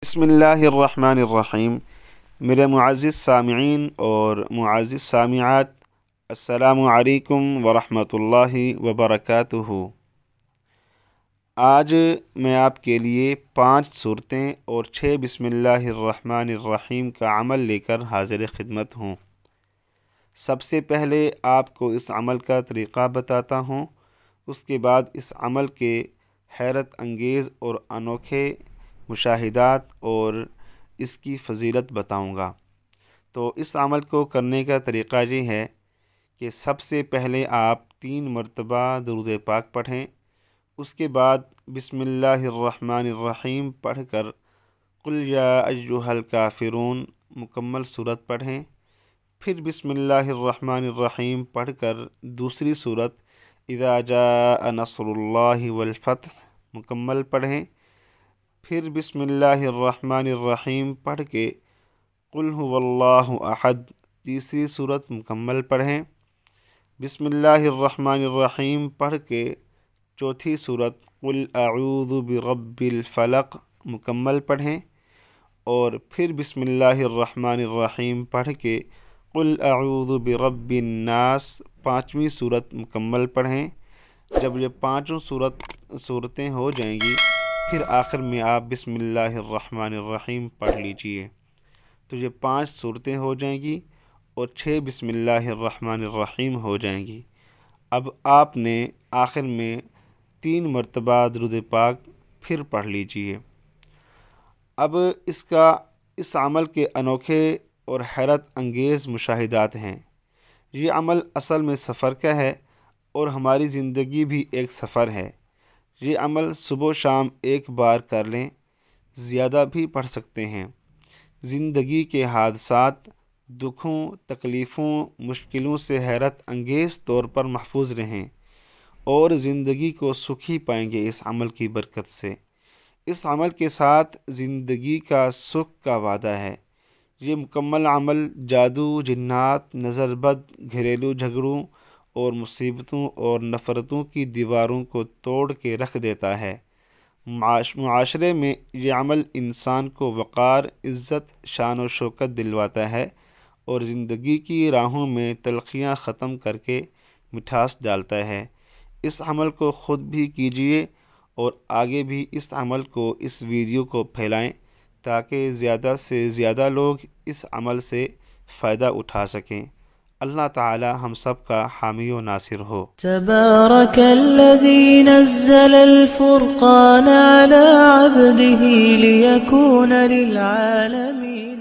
بسم اللہ الرحمن الرحیم۔ میرے معزز سامعین اور معزز سامعات، السلام علیکم ورحمۃ اللہ وبرکاتہ۔ آج میں آپ کے لیے 5 صورتیں اور 6 بسم اللہ الرحمن الرحیم کا عمل لے کر حاضر خدمت ہوں۔ سب سے پہلے آپ کو اس عمل کا طریقہ بتاتا ہوں، اس کے بعد اس عمل کے حیرت انگیز اور انوکھے مشاہدات اور اس کی فضیلت بتاؤں گا۔ تو اس عمل کو کرنے کا طریقہ یہ ہے کہ سب سے پہلے آپ 3 مرتبہ درود پاک پڑھیں، اس کے بعد بسم اللہ الرحمن الرحیم پڑھ کر قل یا ایھا الکافرون مکمل صورت پڑھیں، پھر بسم اللہ الرحمن الرحیم پڑھ کر دوسری صورت اذا جاء نصر اللہ والفتح مکمل پڑھیں، پھر بسم اللہ الرحمن الرحیم پڑھ کے قل ھو اللہ احد تیسری صورت مکمل پڑھیں، بسم اللہ الرحمن الرحیم پڑھ کے چوتھی صورت قل اعوذ برب الفلق مکمل پڑھیں، اور پھر بسم اللہ الرحمن الرحیم پڑھ کے قل اعوذ برب الناس پانچویں صورت مکمل پڑھیں۔ جب یہ پانچوں صورتیں ہو جائیں گی، پھر آخر میں آپ بسم اللہ الرحمن الرحیم پڑھ لیجئے، تو یہ 5 صورتیں ہو جائیں گی اور 6 بسم اللہ الرحمن الرحیم ہو جائیں گی۔ اب آپ نے آخر میں 3 مرتبہ درود پاک پھر پڑھ لیجئے۔ اب اس عمل کے انوکھے اور حیرت انگیز مشاہدات ہیں۔ یہ عمل اصل میں سفر کا ہے اور ہماری زندگی بھی ایک سفر ہے۔ یہ عمل صبح و شام ایک بار کر لیں، زیادہ بھی پڑھ سکتے ہیں۔ زندگی کے حادثات، دکھوں، تکلیفوں، مشکلوں سے حیرت انگیز طور پر محفوظ رہیں اور زندگی کو سکھی پائیں گے اس عمل کی برکت سے۔ اس عمل کے ساتھ زندگی کا سکھ کا وعدہ ہے۔ یہ مکمل عمل جادو، جنات، نظر بد، گھریلو جھگڑوں اور مصیبتوں اور نفرتوں کی دیواروں کو توڑ کے رکھ دیتا ہے۔ معاشرے میں یہ عمل انسان کو وقار، عزت، شان و شوکت دلواتا ہے اور زندگی کی راہوں میں تلخیاں ختم کر کے مٹھاس ڈالتا ہے۔ اس عمل کو خود بھی کیجئے اور آگے بھی اس عمل کو، اس ویڈیو کو پھیلائیں تاکہ زیادہ سے زیادہ لوگ اس عمل سے فائدہ اٹھا سکیں۔ اللہ تعالی ہم سب کا حامی و ناصر ہو۔ تبارک الذی نزل الفرقان علی عبده لیکون للعالمین